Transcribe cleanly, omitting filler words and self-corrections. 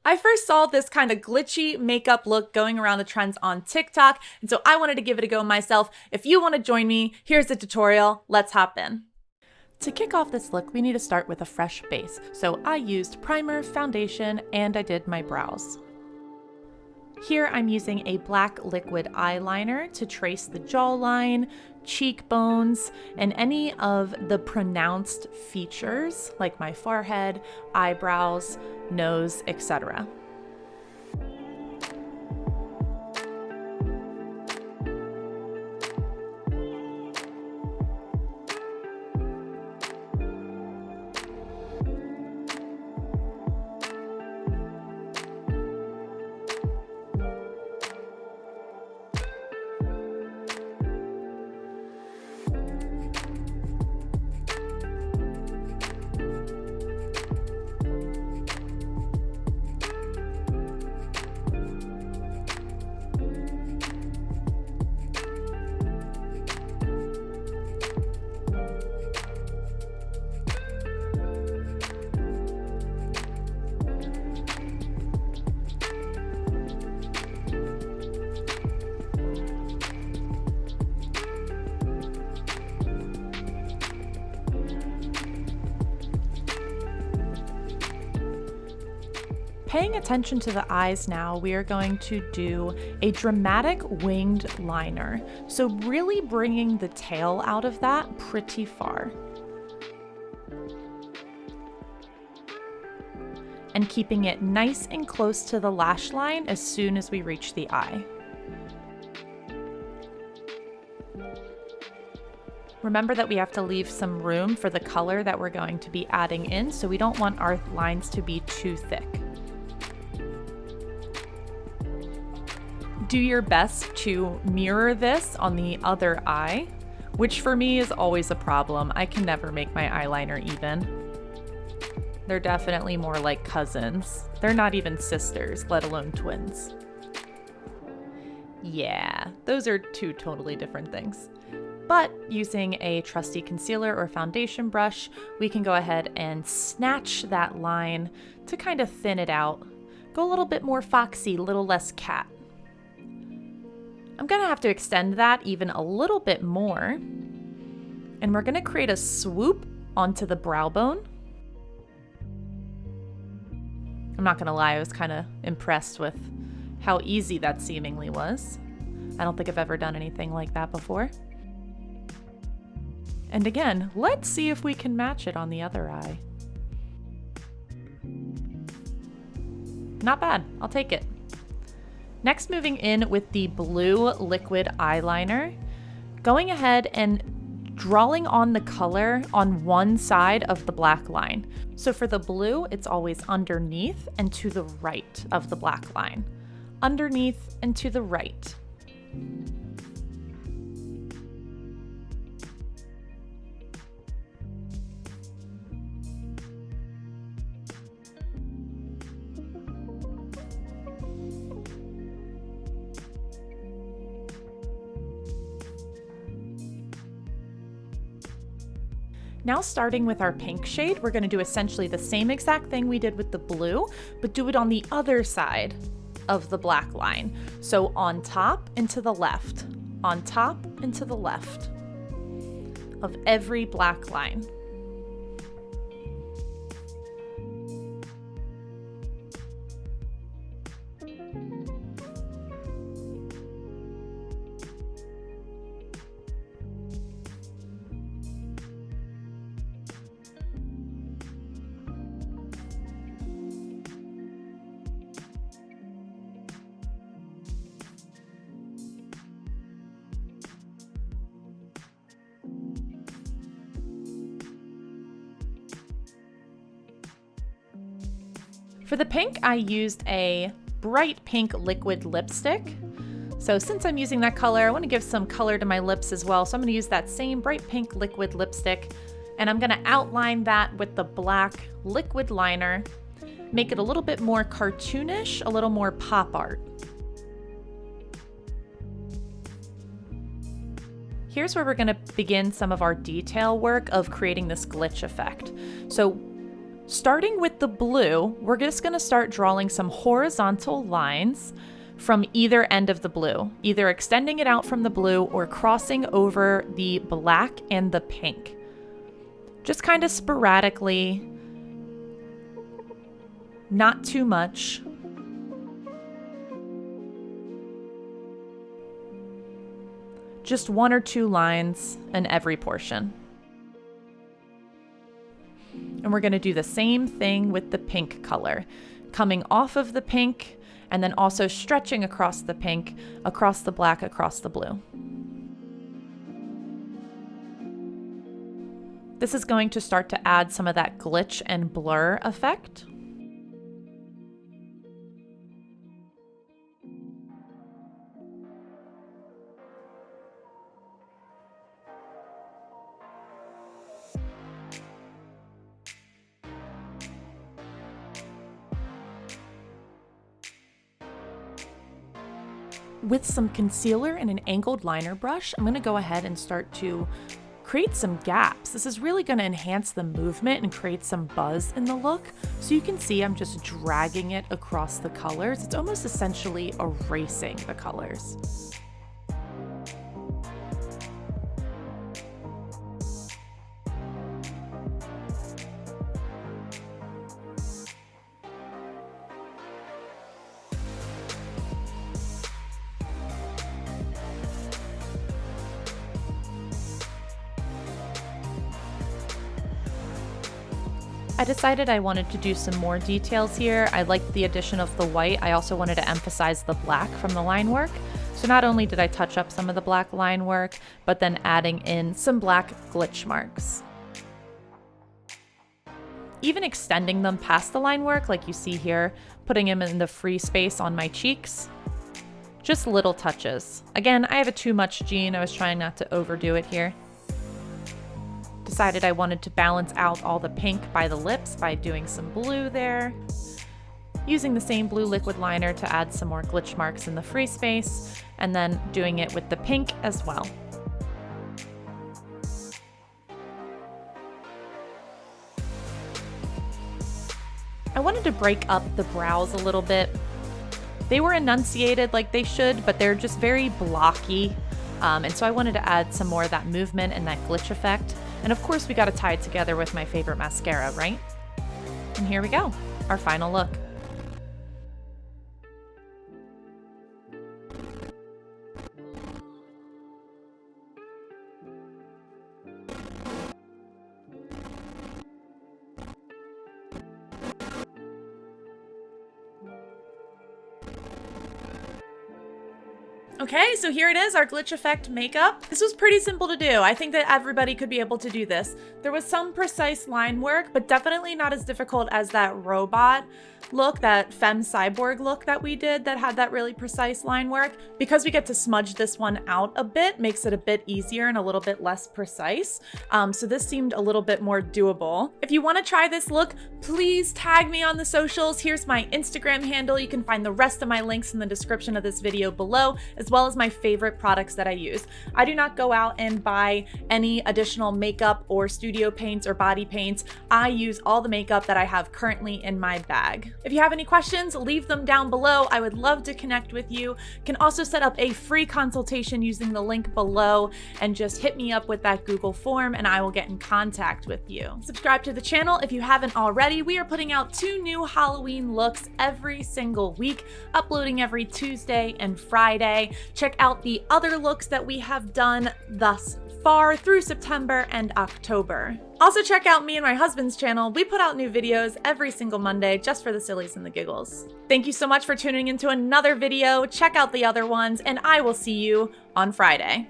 I first saw this kind of glitchy makeup look going around the trends on TikTok, and so I wanted to give it a go myself. If you want to join me, here's the tutorial. Let's hop in. To kick off this look, we need to start with a fresh base. So I used primer, foundation, and I did my brows. Here I'm using a black liquid eyeliner to trace the jawline, cheekbones, and any of the pronounced features like my forehead, eyebrows, nose, etc. Paying attention to the eyes now, we are going to do a dramatic winged liner. So really bringing the tail out of that pretty far. And keeping it nice and close to the lash line as soon as we reach the eye. Remember that we have to leave some room for the color that we're going to be adding in, so we don't want our lines to be too thick. Do your best to mirror this on the other eye, which for me is always a problem. I can never make my eyeliner even. They're definitely more like cousins. They're not even sisters, let alone twins. Yeah, those are two totally different things. But using a trusty concealer or foundation brush, we can go ahead and snatch that line to kind of thin it out. Go a little bit more foxy, a little less cat. I'm gonna have to extend that even a little bit more. And we're gonna create a swoop onto the brow bone. I'm not gonna lie, I was kind of impressed with how easy that seemingly was. I don't think I've ever done anything like that before. And again, let's see if we can match it on the other eye. Not bad, I'll take it. Next, moving in with the blue liquid eyeliner, going ahead and drawing on the color on one side of the black line. So for the blue, it's always underneath and to the right of the black line. Underneath and to the right. Now starting with our pink shade, we're going to do essentially the same exact thing we did with the blue, but do it on the other side of the black line. So on top and to the left, on top and to the left of every black line. For the pink, I used a bright pink liquid lipstick. So since I'm using that color, I want to give some color to my lips as well. So I'm going to use that same bright pink liquid lipstick, and I'm going to outline that with the black liquid liner, make it a little bit more cartoonish, a little more pop art. Here's where we're going to begin some of our detail work of creating this glitch effect. So Starting with the blue, we're just gonna start drawing some horizontal lines from either end of the blue, either extending it out from the blue or crossing over the black and the pink. Just kind of sporadically, not too much. Just 1 or 2 lines in every portion. And we're going to do the same thing with the pink color, coming off of the pink and then also stretching across the pink, across the black, across the blue. This is going to start to add some of that glitch and blur effect. With some concealer and an angled liner brush, I'm going to go ahead and start to create some gaps. This is really going to enhance the movement and create some buzz in the look. So you can see I'm just dragging it across the colors. It's almost essentially erasing the colors. I decided I wanted to do some more details here. I liked the addition of the white. I also wanted to emphasize the black from the line work. So not only did I touch up some of the black line work, but then adding in some black glitch marks. Even extending them past the line work, like you see here, putting them in the free space on my cheeks. Just little touches. Again, I have a too much gene. I was trying not to overdo it here. Decided I wanted to balance out all the pink by the lips by doing some blue there. Using the same blue liquid liner to add some more glitch marks in the free space, and then doing it with the pink as well. I wanted to break up the brows a little bit. They were enunciated like they should, but they're just very blocky. And so I wanted to add some more of that movement and that glitch effect. And of course, we got to tie it together with my favorite mascara, right? And here we go, our final look. Okay, so here it is, our glitch effect makeup. This was pretty simple to do. I think that everybody could be able to do this. There was some precise line work, but definitely not as difficult as that robot look, that femme cyborg look that we did that had that really precise line work. Because we get to smudge this one out a bit, makes it a bit easier and a little bit less precise. So this seemed a little bit more doable. If you want to try this look, please tag me on the socials. Here's my Instagram handle. You can find the rest of my links in the description of this video below, as well as my favorite products that I use. I do not go out and buy any additional makeup or studio paints or body paints. I use all the makeup that I have currently in my bag. If you have any questions, leave them down below. I would love to connect with you. You can also set up a free consultation using the link below and just hit me up with that Google form and I will get in contact with you. Subscribe to the channel if you haven't already. We are putting out 2 new Halloween looks every single week, uploading every Tuesday and Friday. Check out the other looks that we have done thus far through September and October. Also check out me and my husband's channel. We put out new videos every single Monday just for the sillies and the giggles. Thank you so much for tuning into another video. Check out the other ones and I will see you on Friday.